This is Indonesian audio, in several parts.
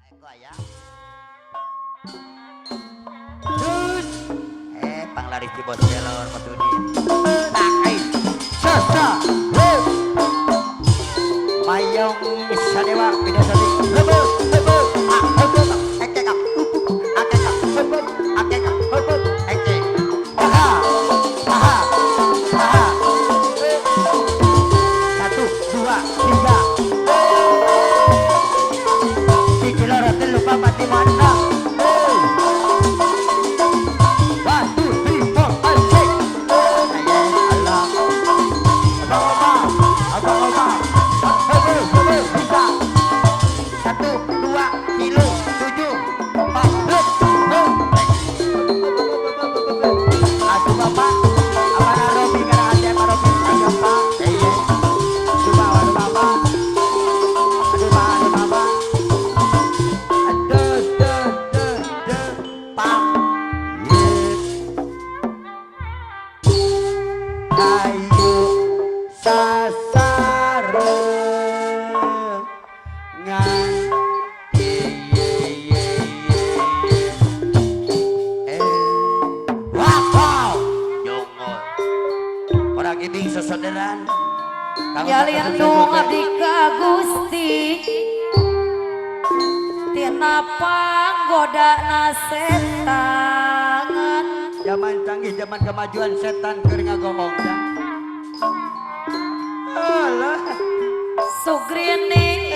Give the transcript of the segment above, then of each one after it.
Goyang. Panglaris di bos pelor Patudin. Sasa. Mayong Sadewa Bidasari. Hebe. Satu, dua, tiga. Lupa mati mana? One, two, three, four, five, six. Allah, abang, bisa. Satu, dua, tilu, tujuh, empat, aduh bapak, apa narobi karena ada narobi siapa? Coba aduh bapak, aduh bapak. Jalin dong abdi ka Gusti tina panggoda na setan. Zaman canggih, zaman kemajuan setan keur ngagomong ya. Alah Sugrini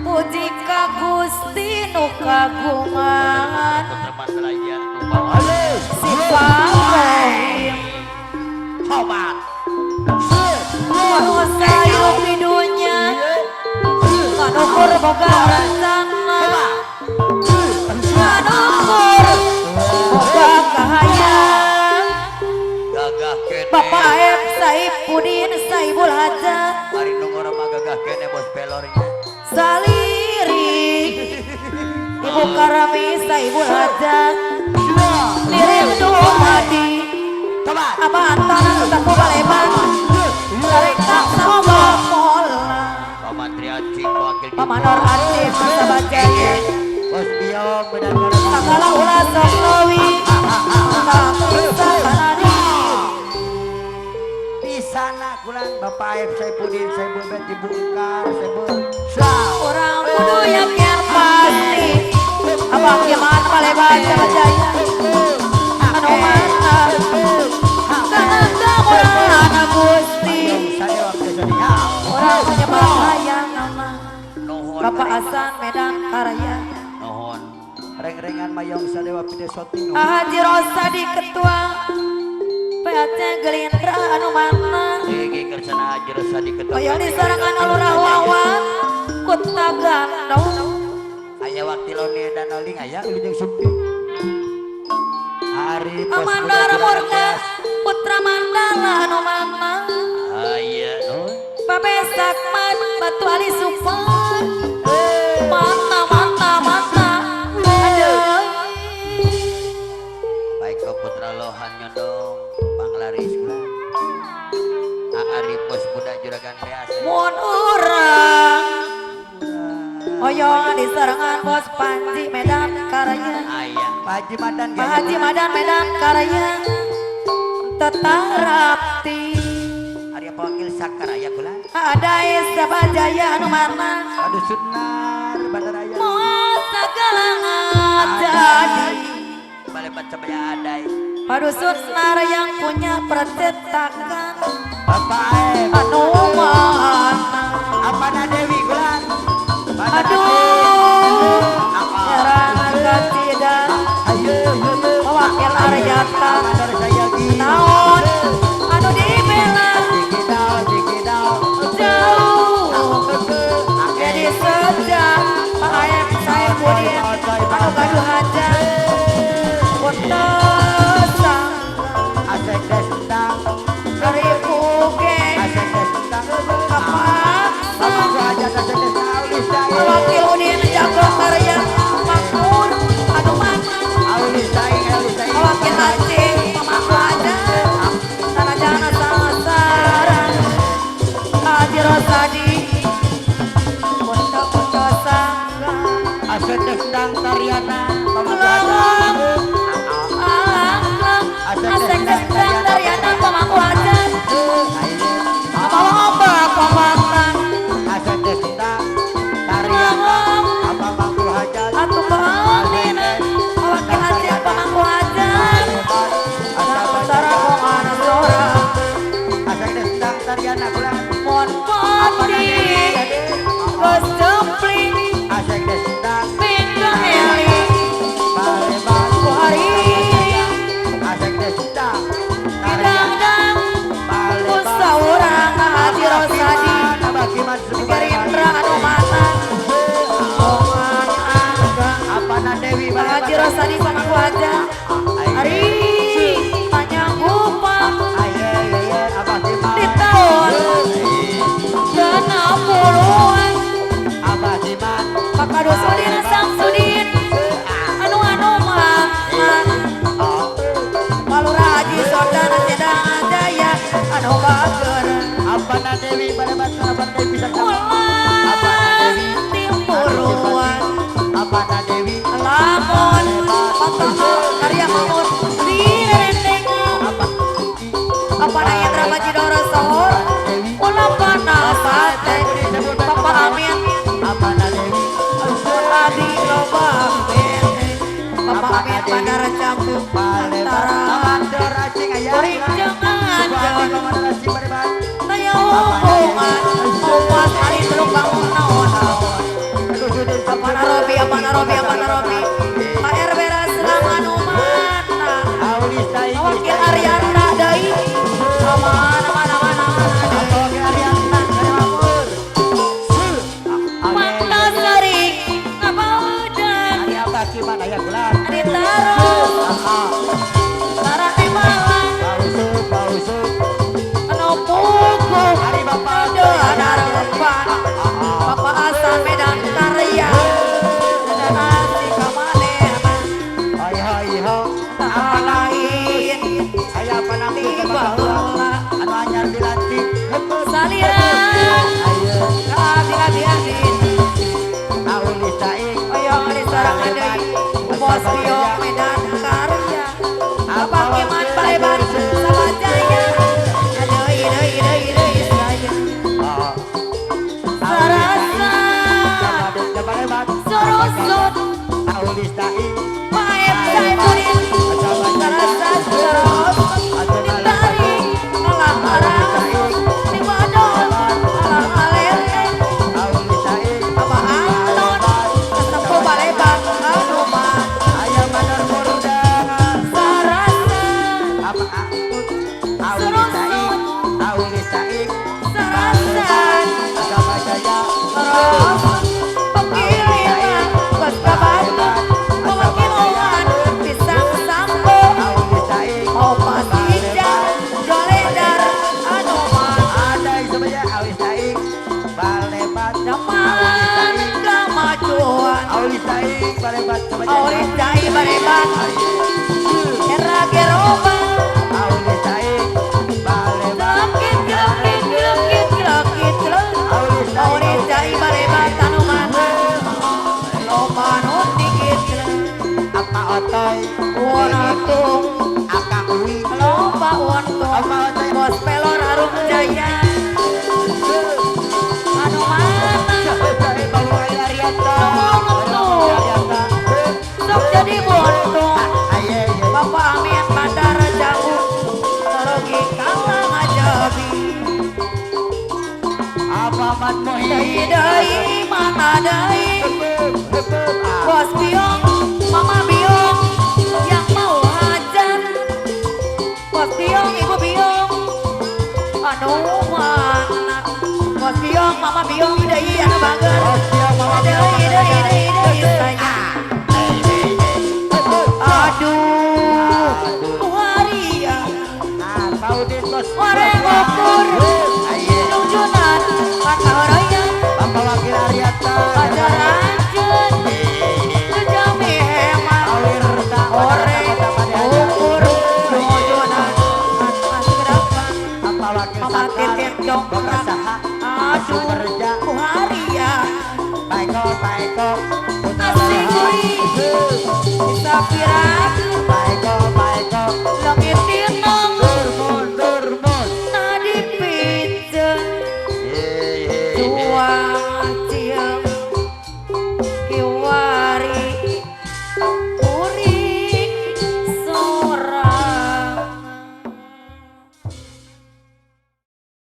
puji ka Gusti nu kagungan si Panggoim Hobat anu sayup di dunya nganukur boga rencana nganukur boga kahayang gagah kene Bapak F. Saipudin Saibul Hajat mari nunggu mah gagah kene bos pelornya Salirik Ibu Karami Saibul Hajat Lirik Duh Hadi coba Abah Antanan Taku Baleban Tarik tak sama mola Paman Triacing wakil Pamanor Andi Masa Bajaya bos biong benar-benar Takala Ula Soklowi Tak bisa kanari di sana kulan Bapak F. Saipudin Saibul Bet dibungkar Saibul Orang kudu yakin pasti Abang Yaman Baleban Sama Jaya Anu mana Kananda orang anak Gusti saya waktu jadi Orang menyembah hayang nama nuhun Bapak Hasan Medan Karaya nuhun reng-rengan mayong sadewa pide soting Haji Rosadi Ketua PAC Gerindra anu mana Gigi kersana Haji Rosadi ketua Ayo di sarangan Lurah Wawan Kota Gandong aya waktu lone dan oling aya ujung supi hari Amandara Murga Putra Mandala anu mana aya no Babesak man Batu Ali Super Mata Aduh baik kau putra lohan nyondong panglaris kulan Ari bos budak juragan beas Mun urang Oyong di sarangan Bos Panji Medan Karaya aya Pak Haji Madan Pak Haji Madan Medan Karaya Tetarapti Ari apa wakil sakaraya kulan Ada Sabajaya anu mana aduh sunar bandaraya Moal sagalangan jadi balebat sabaya adai Padusun Senar yang punya percetakan Bapak F. anu mana apa na Dewi kulan Aduh Nyerangan katidan Mewakil Aryata Naon Anu dibela Jauh Jadi sejak Pak Ayam Saipudin Anu gaduh aja Punten asek desentang Dari Puge asek desentang Kapaksa aku aja asek desentang aulis daing Mewakil Udin Jago Karya Makmur Anu mana aulis daing Mewakil Aceh Mama ada Tanah Jana Sangasaran Haji Rosadi Punten Sangga asek Haji Rosadi pangku aja. Hari panjang upah di tahun 60-an. Maka Dusudin Samsudin anu mah Palura Haji Saudara Cedang Jaya anu bager Apana Dewi pada batu apana Dewi bisa ulah timburuan Apana Dewi lamun patah karya mamur di rendeng apana yang Rama Cidoro Sohor ulah panah sate Papa Amin Apana Dewi Adi loba benteng Papa Amin Bandara Canggu antara Kuring jangan Tanya hubungan Muas hari belum bangun naon-naon Apana Robi Pak RW selama numana Wakil Ariana Dai Aman Mata sering Apa udah Gimana ya bulan? Ditaruh Sarah Malang Anu pugu Ada harapan Bapak asal Medan Karya Dan asli kamanehan Iho Tak lain Aya apa nanti Tiba heula anu anyar dilantik Salian ayo Hati-hati aulis daing Ayo di sarangan deui Bos Biok Medan Karya Bapak Kiman Baleban Sabajaya Deui saya Sarasa Sorosot aulis daing Paep Saifudin Sarasa Sorosot Ditarik Alang-alang Dibodol Alang-alele aulis daing Apa Anton Ketempu Baleban Kanuman aya manor murudangan Sarasa apa aulis daing Sarasa agama jaya Sorosot Pengkiriman Bos Kabantu Pewakilan Pisang Sampo aulis daing Opas Hijau Joledar Anuman ada sebenarnya aulis daing balebat Zaman kemajuan aulis daing balebat sebenarnya Auris Jai Bareban Era Geroba aulis daing balebat Gelokit Auris Jai Bareban Tanuman Loba nun dikit apa otoy Wonatung akang uwi Loba untung Bos Pelor Arum Jaya Anu mana Sok jadi buntung Bapak Amin Bandara Jauh Torogi kalang ajabi apa mat Dai mana dai Bos Biong Mama Biong Yang mau hajar Bos Biong Ibu Biong Anu mana Bos Biong Mama Biong Dai anu banget Dai saya Aduh Waria Wareng ukur Nunjunan Pakaroyan Ajaranjun Sejami hemat Oreng ukur Nunjunan Masuk kedapan Mama titik dongkrak Aduh Waria Asik uri Bisa piraku